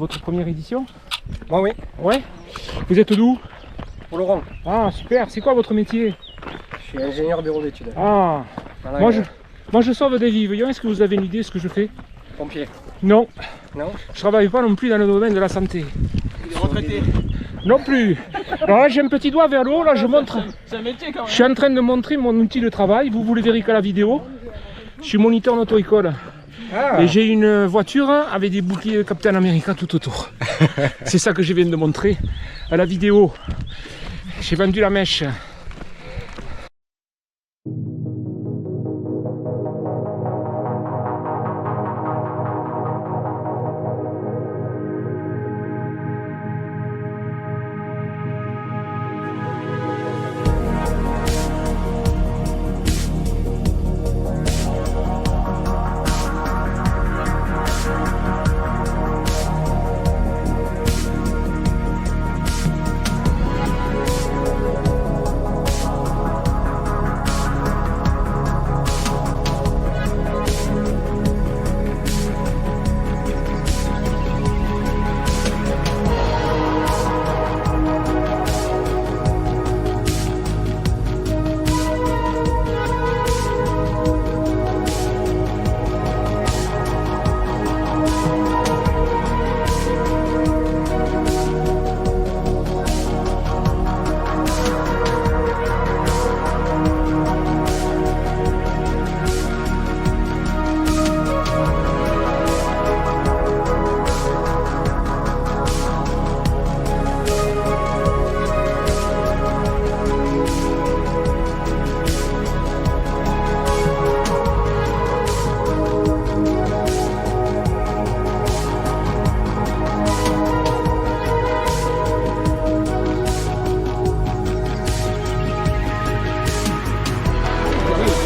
votre première édition? Moi oui. Ouais. Vous êtes d'où? Pour Laurent. Ah super, c'est quoi votre métier? Je suis ingénieur bureau d'études. Ah, Voilà, moi je sauve des vies. Est-ce que vous avez une idée de ce que je fais? pompier. Non. Non. Je travaille pas non plus dans le domaine de la santé. Il est retraité. Non plus. Alors là j'ai un petit doigt vers le haut, là je montre. C'est un métier quand même. Je suis en train de montrer mon outil de travail, vous le verrez qu'à la vidéo. Je suis moniteur en auto-école. Ah. Et j'ai une voiture avec des boucliers de Captain America tout autour. C'est ça que je viens de montrer à la vidéo. J'ai vendu la mèche.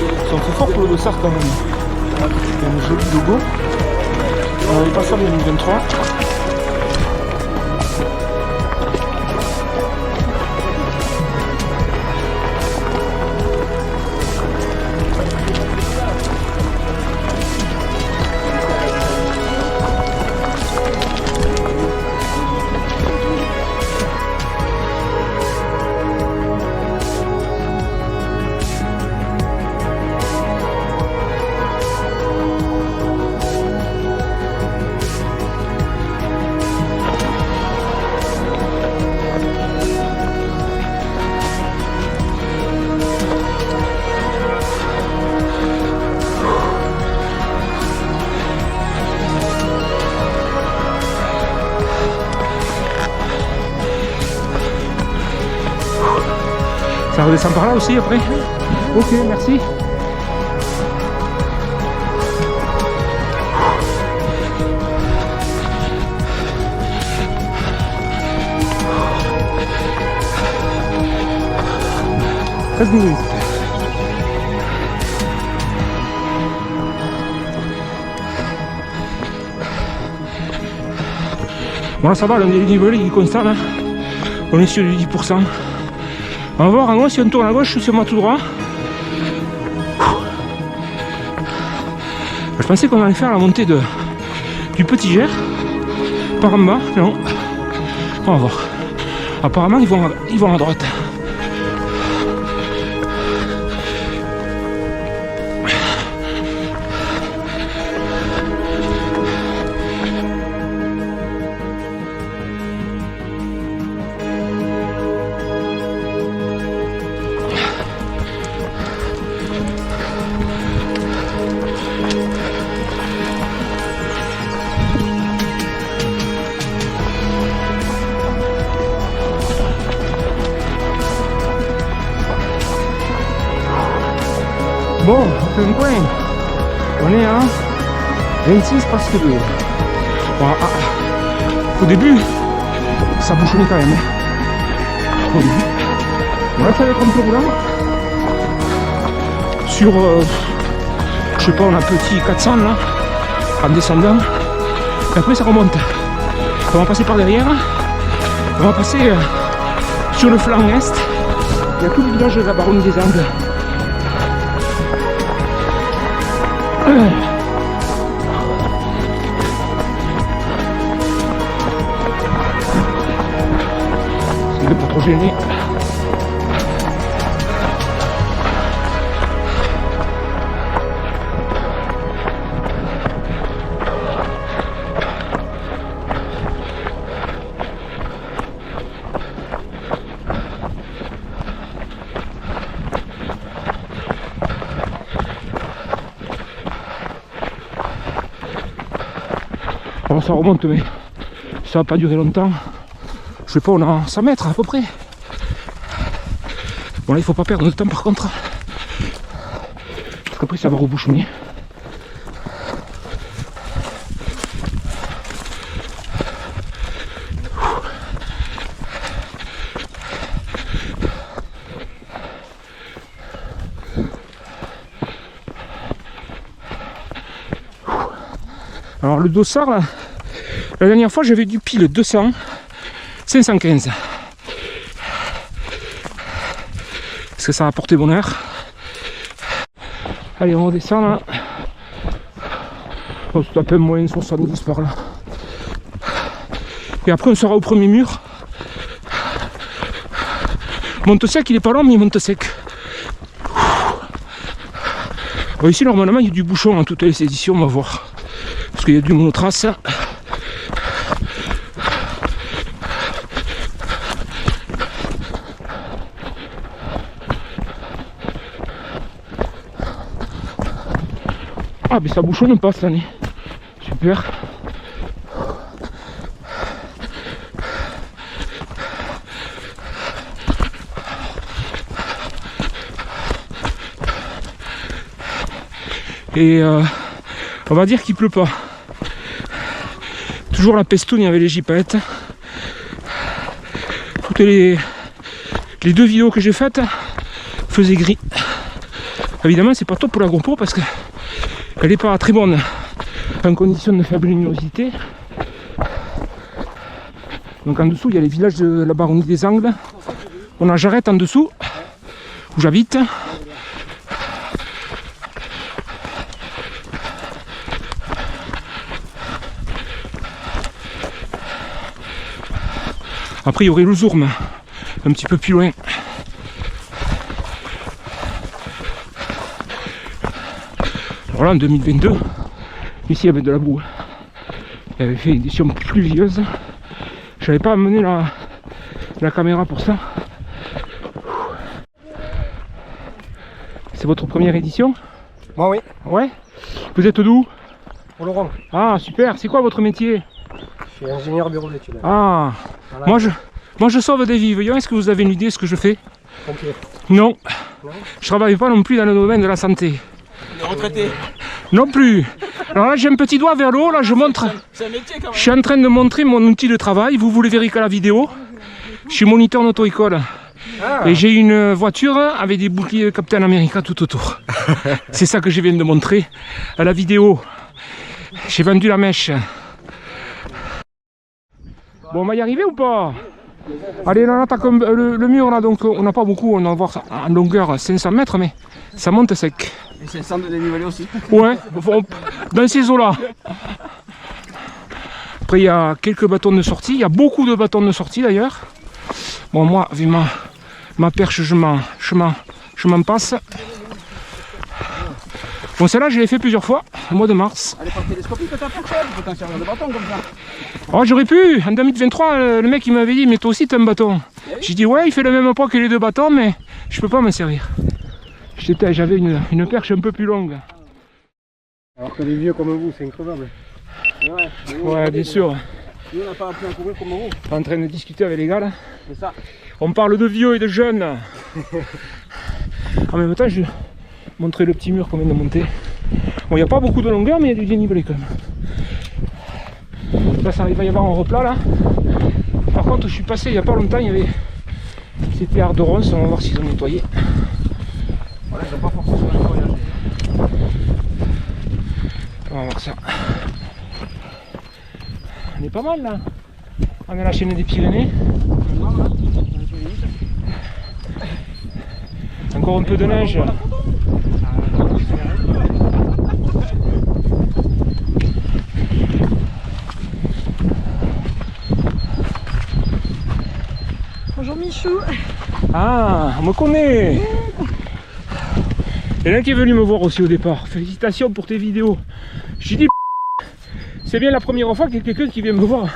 Ils sont très forts pour le Dossard quand même. Il y a un joli logo. On n'avait pas ça en 2023. Ça redescend par là aussi après? Ok, merci. Très minutes. Bon là ça va, le niveau il est constant là. On est sur du 10%. On va voir en gros si on tourne à gauche, sur moi tout droit. Je pensais qu'on allait faire la montée du Petit Gers par en bas, non. On va voir. Apparemment ils vont à droite. Bon, on fait un point. On est à 26 presque 2. Bon, au début, ça bouchonnait quand même. Au début. Voilà, ça va être un peu roulant. Sur, je sais pas, on a un petit 400 là, en descendant. Et après, ça remonte. On va passer par derrière. On va passer sur le flanc est. Il y a tout le village de la Baronnie des Andes. Il n'est pas trop gêné. Alors ça remonte, mais ça va pas durer longtemps. Je sais pas, on a 100 mètres à peu près. Bon là il faut pas perdre de temps par contre. Parce qu'après ça va rebouchonner. Alors le dossard là, la dernière fois j'avais du pile 200, 515. Est-ce que ça a apporté bonheur? Allez, on redescend là. On se tape un moyen 70 par là. Et après on sera au premier mur. Monte sec, il est pas long mais il monte sec. Bon, ici normalement il y a du bouchon dans toutes les éditions, on va voir. Parce qu'il y a du monotrace. Ah mais ça bouchonne pas cette année. Super. Et on va dire qu'il pleut pas. Toujours la pestoune, il y avait les gypaètes. Toutes les 2 vidéos que j'ai faites faisaient gris. Évidemment c'est pas top pour la GoPro parce que elle n'est pas très bonne en condition de faible luminosité. Donc en dessous il y a les villages de la Baronnie des Angles. On a Jarret en dessous où j'habite. Après il y aurait le Zourme un petit peu plus loin. Alors là en 2022, ici il y avait de la boue. Il avait fait une édition pluvieuse. Je n'avais pas amené la caméra pour ça. C'est votre première édition? Moi oui. Ouais. Vous êtes d'où? Pour Laurent. Ah super, c'est quoi votre métier? Je suis ingénieur bureau d'études. Ah, voilà. Moi je sauve des vies. Est-ce que vous avez une idée de ce que je fais? Pompier. Non. Non. Je travaille pas non plus dans le domaine de la santé. Retraité. Non plus. Alors là j'ai un petit doigt vers le haut, là je montre. C'est un métier quand même. Je suis en train de montrer mon outil de travail, vous le verrez qu'à la vidéo. Je suis moniteur en auto-école. Ah. Et j'ai une voiture avec des boucliers Captain America tout autour. C'est ça que je viens de montrer à la vidéo. J'ai vendu la mèche. Bon, on va y arriver ou pas? Allez, on attaque le mur là, donc on n'a pas beaucoup, on va voir en longueur 500 mètres, mais ça monte sec. Et c'est le centre de dénivelé aussi. Ouais, dans ces eaux là. Après il y a quelques bâtons de sortie, il y a beaucoup de bâtons de sortie d'ailleurs. Bon moi, vu ma perche, je m'en passe. Bon celle-là je l'ai fait plusieurs fois, au mois de mars. Elle est pas télescopique ta perche, tu peux t'en servir de bâton comme ça. Oh j'aurais pu, en 2023 le mec il m'avait dit mais toi aussi t'as un bâton. J'ai dit ouais il fait le même poids que les 2 bâtons mais je peux pas m'en servir. J'avais une perche un peu plus longue. Alors que les vieux comme vous c'est incroyable. Ouais bien sûr. Nous on n'a pas appris à courir comme vous. En train de discuter avec les gars là. C'est ça. On parle de vieux et de jeunes. En même temps je vais montrer le petit mur qu'on vient de monter. Bon il n'y a pas beaucoup de longueur mais il y a du dénivelé quand même. Là ça, il va y avoir un replat là. Par contre je suis passé il n'y a pas longtemps, il y avait. C'était Arderon, on va voir s'ils ont nettoyé. Voilà, ils n'ont pas forcément nettoyé. On va voir ça. On est pas mal là. On a la chaîne des Pyrénées. Encore un peu de neige. Bonjour Michou. Ah, on me connaît. Il y en a un qui est venu me voir aussi au départ. Félicitations pour tes vidéos. J'ai dit, c'est bien la première fois qu'il y a quelqu'un qui vient me voir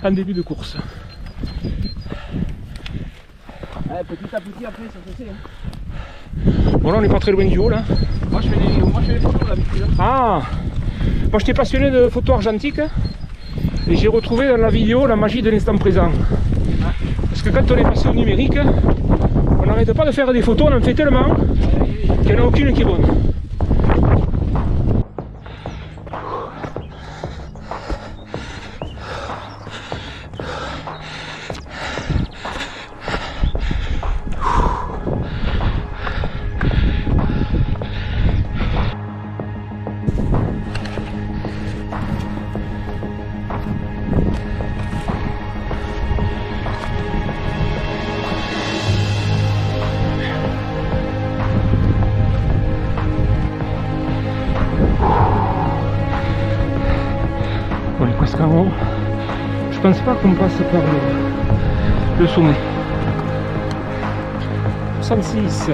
en début de course. Ouais, petit à petit après ça se fait. Hein. Bon là on n'est pas très loin du haut là. Moi je fais des photos d'habitude. Hein. Ah, moi j'étais passionné de photos argentiques et j'ai retrouvé dans la vidéo la magie de l'instant présent. Parce que quand on est passé au numérique, on n'arrête pas de faire des photos, on en fait tellement qu'il n'y en a aucune qui est bonne. On est presque en haut. Je pense pas qu'on passe par le sommet. 66.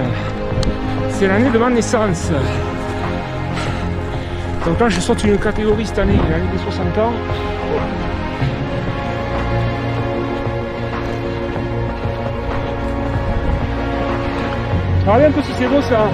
C'est l'année de ma naissance. Donc là je saute une catégorie cette année, l'année des 60 ans. Regardez un peu si c'est beau ça.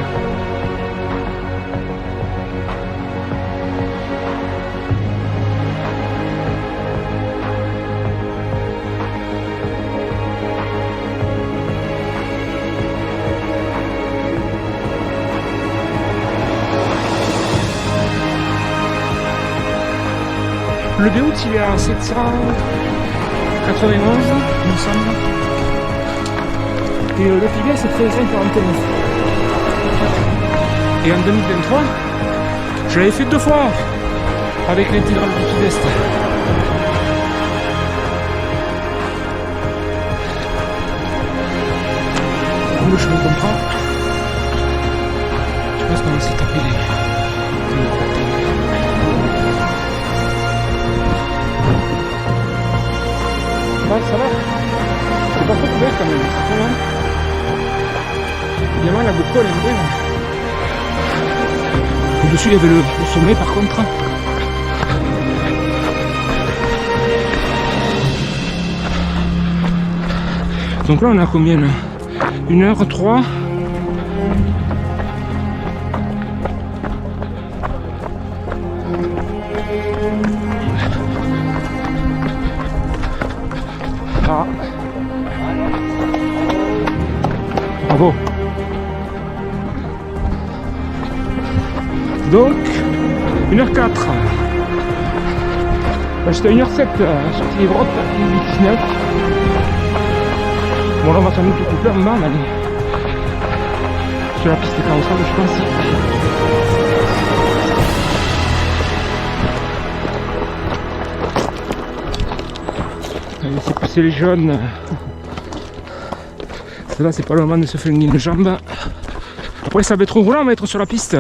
Le Béout il est à 791 il me semble. Et le Piguet c'est 549. Et en 2023, je l'avais fait 2 fois avec l'intégrale du Sud-Est. Comme le chemin comprend, je pense qu'on va s'y taper les... Ah, ça va. C'est pas trop couvert quand même, c'est pas mal. Évidemment la GoPro elle est vraie. Au-dessus il y avait le sommet par contre. Donc là on a combien là 1h03. Ah. Bravo. Donc 1h04. J'étais à 1h07 sorti les grottes, 19. Bon là on va sans doute couper en bas, mais allez. Sur la piste carrossable je pense. Allez, c'est pousser les jaunes. Là c'est pas le moment de se flinguer une jambe. Après ça va être roulant, on va être sur la piste.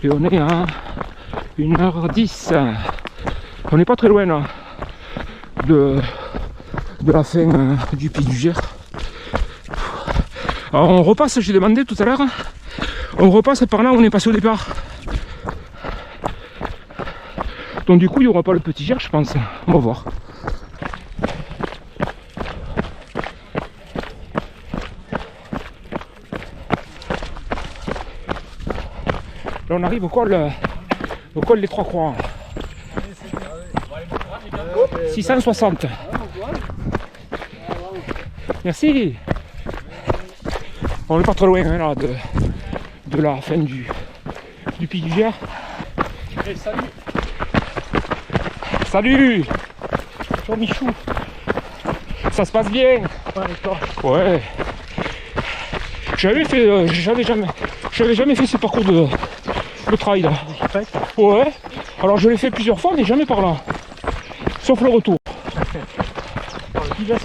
Et on est à 1h10. On n'est pas très loin là, de la fin du Pic du Gers. Alors on repasse, j'ai demandé tout à l'heure, on repasse par là où on est passé au départ. Donc du coup il n'y aura pas le Petit Gers je pense, on va voir. Là on arrive au col des Trois Croix. 660. Merci. On n'est pas trop loin hein, là, de la fin du Pic du Gers. Hey, salut. Salut. Ciao Michou. Ça se passe bien? Ouais, et toi? Ouais. J'avais jamais fait ce parcours de trail là. Ouais. Alors je l'ai fait plusieurs fois mais jamais par là. Sauf le retour.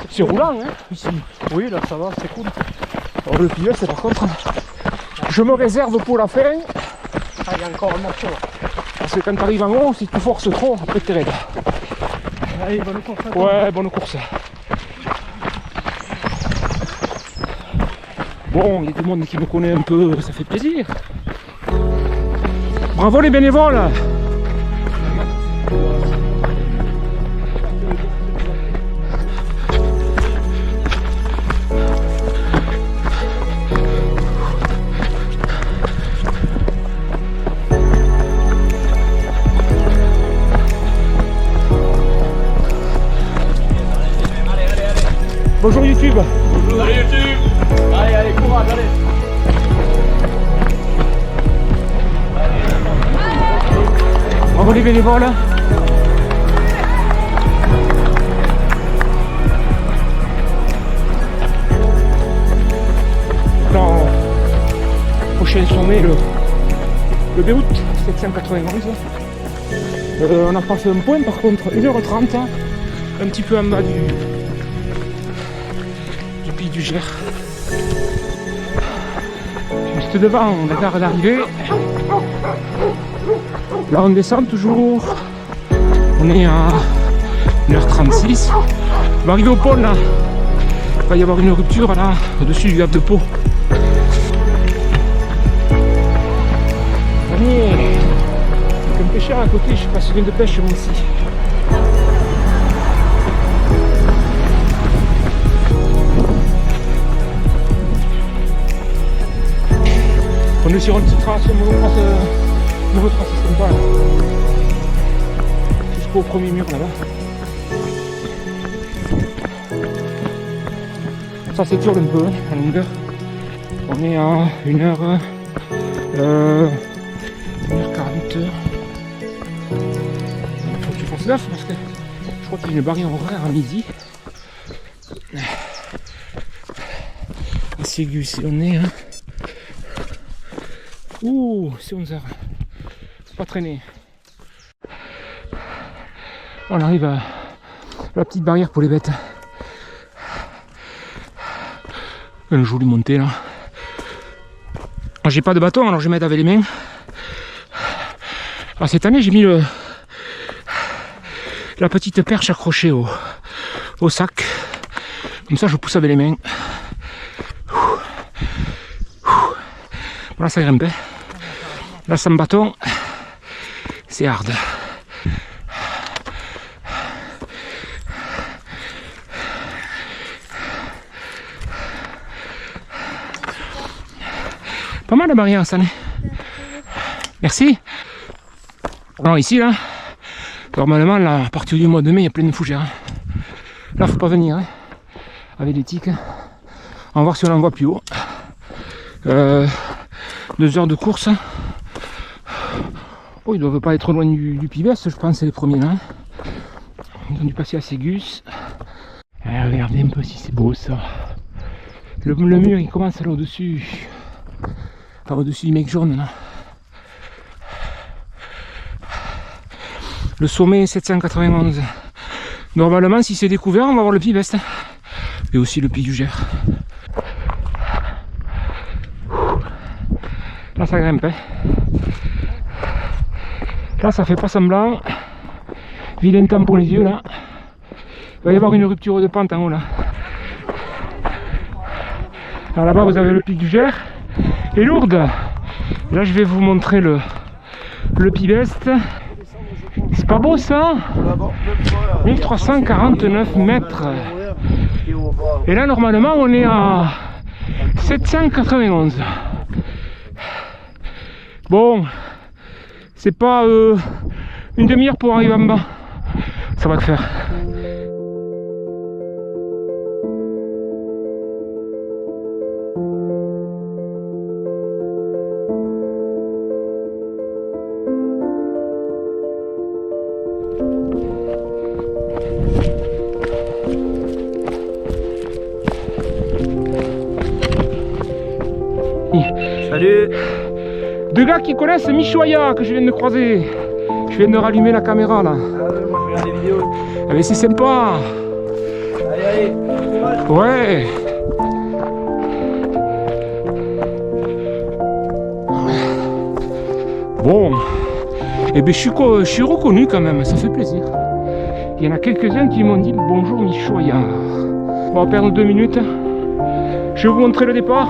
C'est roulant hein ici. Oui, là ça va, c'est cool. Alors le pilote c'est par contre, je me réserve pour la fin. Ah, il y a encore un morceau là. Parce que quand tu arrives en haut, si tu forces trop, après t'es raide. Allez, bonne course. Ouais, bonne course. Bon, il y a tout le monde qui me connaît un peu, ça fait plaisir. Bravo les bénévoles. Bonjour YouTube. Salut YouTube. Allez, allez, courage, allez. Bravo les bénévoles. Dans le prochain sommet, le Beyrouth 791. On n'a pas fait un point par contre, 1h30, un petit peu en bas du Pic du Gers. Juste devant la gare d'arrivée. Là on descend toujours. On est à 1h36. On va arriver au pôle là. Il va y avoir une rupture là, au-dessus du Havre de Pau. Allez, avec un pêcheur à côté, je suis passionné de pêche moi aussi. On est sur une petite trace, une nouvelle trace sympa là. Jusqu'au premier mur là-bas. Ça s'étire un peu en longueur. On est à 1h, 1h40. Il faut que tu fasses gaffe parce que je crois qu'il y a une barrière horaire à midi. C'est Gus, on est. Ouh, c'est 11h. Faut pas traîner. On arrive à la petite barrière pour les bêtes. Une jolie montée là. J'ai pas de bâton, alors je vais mettre avec les mains. Alors cette année j'ai mis la petite perche accrochée au sac. Comme ça je pousse avec les mains. Voilà, ça grimpe. Là sans bâton, c'est hard. Pas mal la barrière cette année. Merci. Alors ici là, normalement là, à partir du mois de mai il y a plein de fougères. Là faut pas venir hein, avec les tiques. On va voir si on en voit plus haut. 2 heures de course. Oh, ils doivent pas être loin du Pibès, je pense, c'est les premiers là. Ils ont dû passer à Ségus. Regardez un peu si c'est beau ça. Le mur il commence là au-dessus. Par au-dessus du mec jaune là. Le sommet 791. Normalement, si c'est découvert, on va voir le Pibès. Et aussi le Pic du Gers. Là ça grimpe hein. Là ça fait pas semblant. Vilain temps pour les yeux là. Il va y avoir une rupture de pente en haut là. Alors là-bas vous avez le Pic du Gers et Lourdes. Là je vais vous montrer le Pibès. C'est pas beau ça? 1349 mètres. Et là normalement on est à 791. Bon, c'est pas une demi-heure pour arriver en bas. Ça va le faire. Salut. Deux gars qui connaissent Michoya que je viens de croiser. Je viens de rallumer la caméra là. Ah ouais, moi je regarde les vidéos. Ah mais c'est sympa. Allez, allez. Ouais. Bon. Eh ben je suis reconnu quand même, ça fait plaisir. Il y en a quelques-uns qui m'ont dit bonjour Michoya. On va perdre 2 minutes. Je vais vous montrer le départ.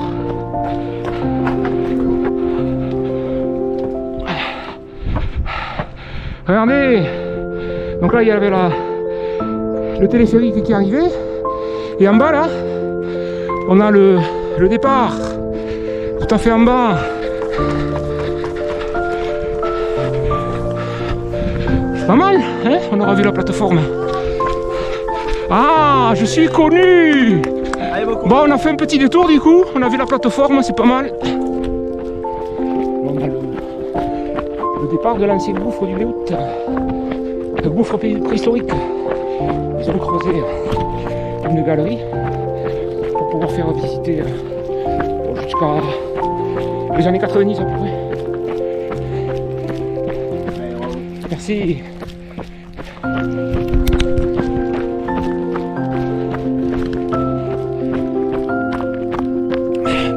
Regardez. Donc là il y avait le téléphérique qui arrivait. Et en bas là, on a le départ. Tout à fait en bas. C'est pas mal, hein? On aura vu la plateforme. Ah, je suis connu. Bon, on a fait un petit détour du coup. On a vu la plateforme, c'est pas mal. On a le départ de l'ancien gouffre du Léout. Le gouffre préhistorique. Ils ont creusé une galerie pour pouvoir faire visiter jusqu'à les années 90 à peu près. Merci.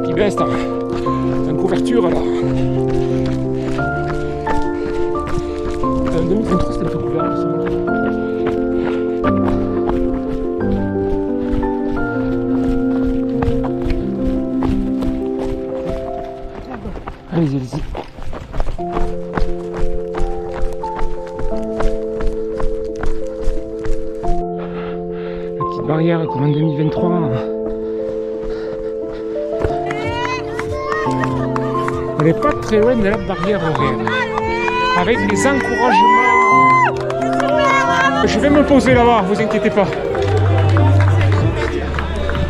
Petit best, une couverture là. En 2023 c'était un peu couvert. Allez-y, allez-y. La petite barrière comme en 2023. On n'est pas très loin de la barrière horaire. Avec les encouragements. Je vais me poser là-bas, vous inquiétez pas.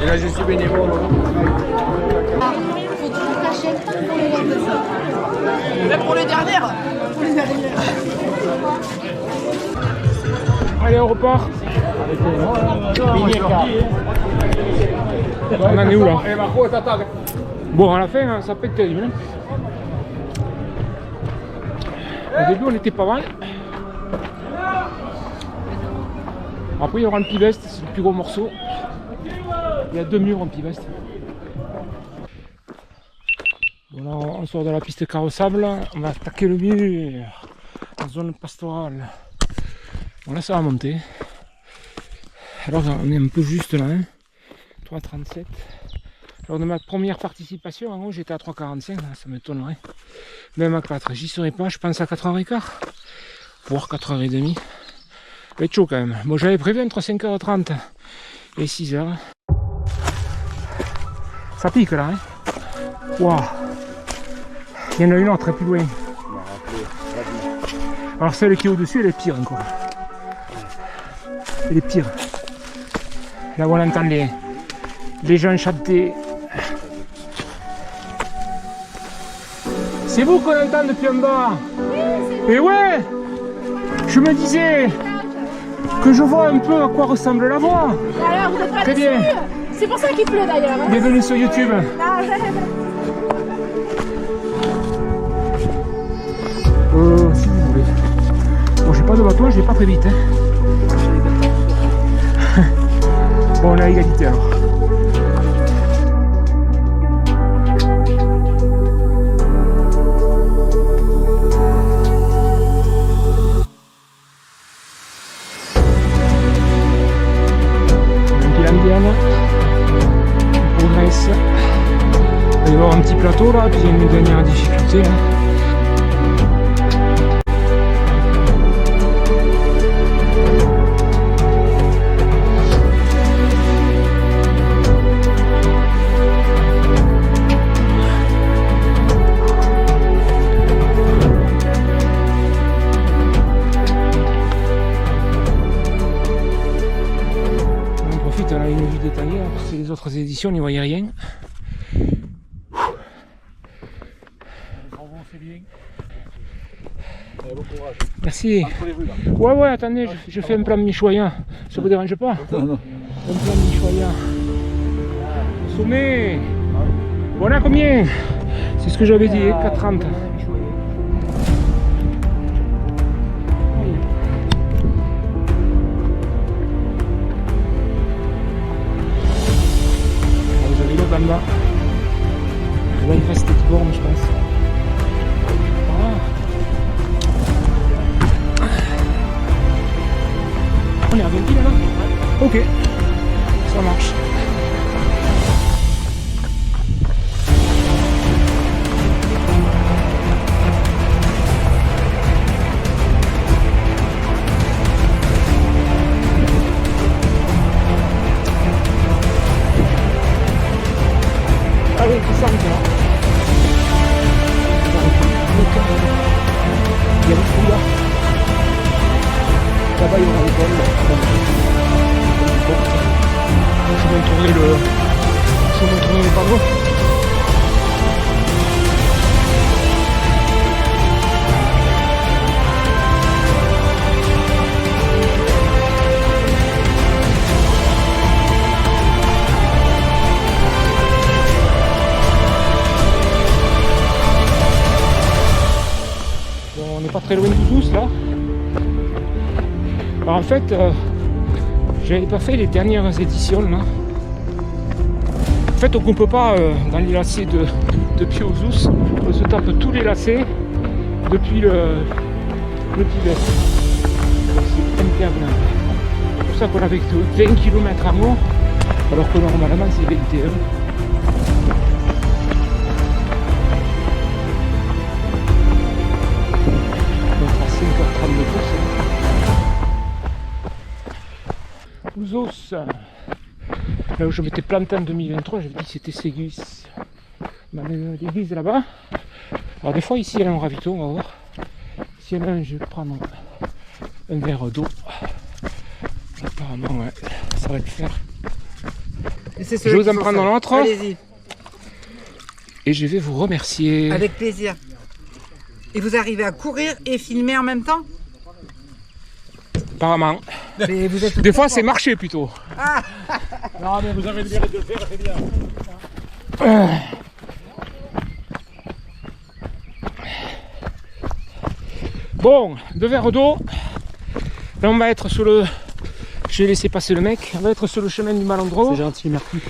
Et là je suis bénévole. Même pour les dernières. Allez, on repart. On en est où là? Bon, à la fin, hein, ça peut être terrible. Au début, on était pas mal. Après, il y aura le Pivest, c'est le plus gros morceau. Il y a 2 murs en Pivest. Bon, là, on sort de la piste carrossable. On va attaquer le mur. La zone pastorale. Bon, là, ça va monter. Alors, on est un peu juste là. Hein. 3,37. Lors de ma première participation, en gros, j'étais à 3,45. Ça m'étonnerait. Même à 4. J'y serais pas, je pense à 4h15. Voire 4h30. Ça va être chaud quand même. Bon, j'avais prévu entre 5h30 et 6h. Ça pique là. Hein. Waouh. Il y en a une autre plus loin. Alors celle qui est au-dessus, elle est pire encore. Elle est pire. Là où on entend les gens chanter. C'est vous qu'on entend depuis en bas. Et ouais, je me disais que je vois un peu à quoi ressemble la voix. Alors, vous êtes pas très bien. C'est pour ça qu'il pleut d'ailleurs. Hein. Bienvenue sur YouTube. Si vous voulez. Bon, j'ai pas de bateau, je vais pas très vite. Hein. Bon, on est à égalité alors. On progresse. Il va y avoir un petit plateau là, puis il y a une dernière difficulté là. On a une vue détaillée, parce que les autres éditions, on n'y voyait rien. Merci. Ouais, attendez, je fais un plan Michoya. Ça vous dérange pas? Non. Un plan Michoya. Au sommet. Bon, là combien? C'est ce que j'avais dit, 4,30. En bas. Là il reste des bornes je pense. On est à 20 000 là? Ok, ça marche. Allez, c'est ça maintenant. Il y a le trou là. Là-bas, il y aura l'école. Je vous montrerai le panneau. Bon, on n'est pas très loin de tous là. Alors en fait, j'avais pas fait les dernières éditions là. En fait, on ne peut pas dans les lacets de Piauzus, on se tape tous les lacets depuis le Tibet. C'est interminable. C'est pour ça qu'on avait 20 km en haut, alors que normalement c'est 21. Donc à 5h30 de course. Ouzos, là où je m'étais planté en 2023, j'avais dit que c'était Ségus. L'église là-bas. Alors des fois ici il y a un ravito, on va voir. Si y en a un, je vais prendre un verre d'eau. Apparemment ouais, ça va le faire. Je vais vous en prendre un autre. Allez-y. Et je vais vous remercier. Avec plaisir. Et vous arrivez à courir et filmer en même temps? Apparemment. Mais vous êtes Des fois c'est marché plutôt. Ah. Non, mais vous avez le mérite de le faire, c'est bien. Bon, 2 verres d'eau. Là on va être sur le... Je vais laisser passer le mec. On va être sur le chemin du Malandro. C'est gentil, merci.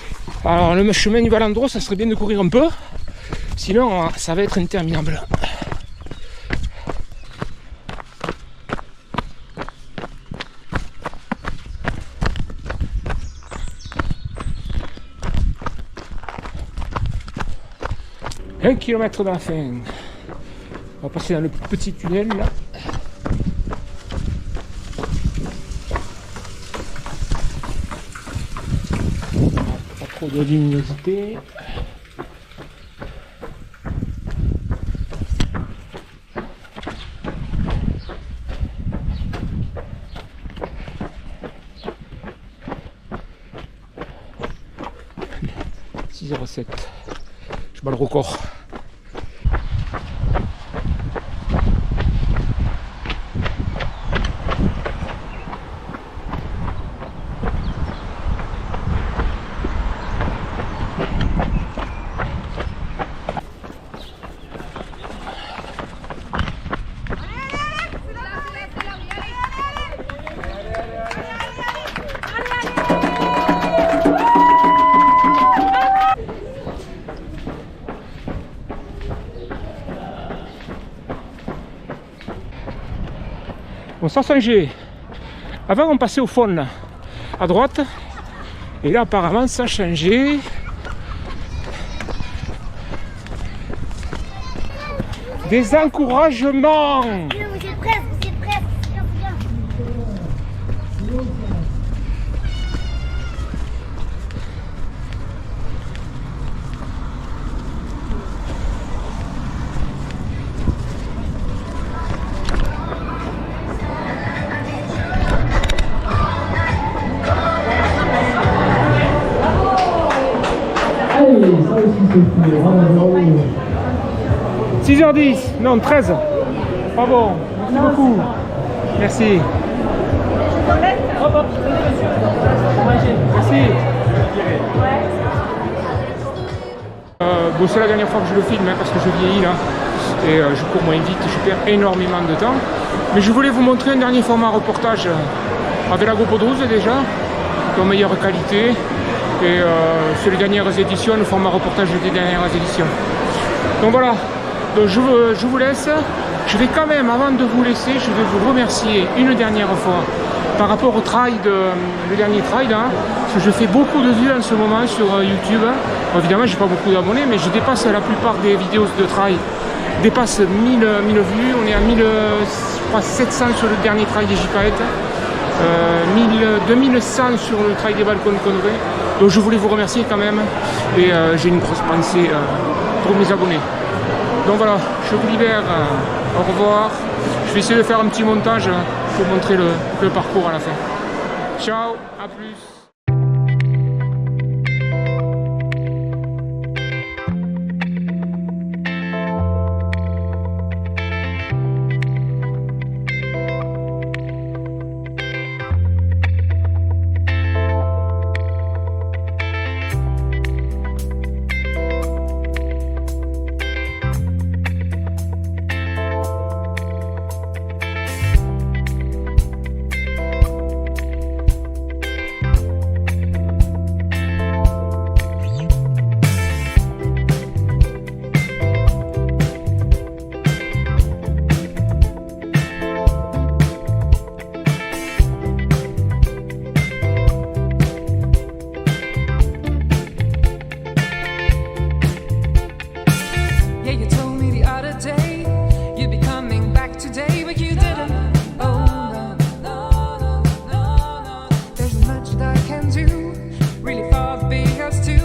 Alors le chemin du Malandro, ça serait bien de courir un peu. Sinon ça va être interminable. Un kilomètre de la fin. On va passer dans le petit tunnel là. Pas trop de luminosité. « 6h07. Je bats le record. Bon, ça a changé. Avant on passait au fond là, à droite. Et là apparemment ça a changé. Des encouragements. Vous êtes prêts, c'est bien. Allez, ça aussi c'est fait. Bravo. 6h10, non 13. Pas bon, merci beaucoup. Merci. Merci. Bon, c'est la dernière fois que je le filme parce que je vieillis là. Et je cours moins vite, je perds énormément de temps. Mais je voulais vous montrer un dernier format reportage avec la GoPro 12 déjà, qui est en meilleure qualité. Et sur les dernières éditions, le format reportage des dernières éditions. Donc voilà, donc je vous laisse. Je vais quand même, avant de vous laisser, je vais vous remercier une dernière fois par rapport au trail, le dernier trail, hein, parce que je fais beaucoup de vues en ce moment sur YouTube. Bon, évidemment, j'ai pas beaucoup d'abonnés, mais je dépasse la plupart des vidéos de trail. Dépasse 1000 vues, on est à 1700 sur le dernier trail des Jipaètes, 2100 sur le trail des Balcons Congrès. Donc je voulais vous remercier quand même, et j'ai une grosse pensée pour mes abonnés. Donc voilà, je vous libère, au revoir. Je vais essayer de faire un petit montage pour montrer le parcours à la fin. Ciao, à plus. Really far beyond us too.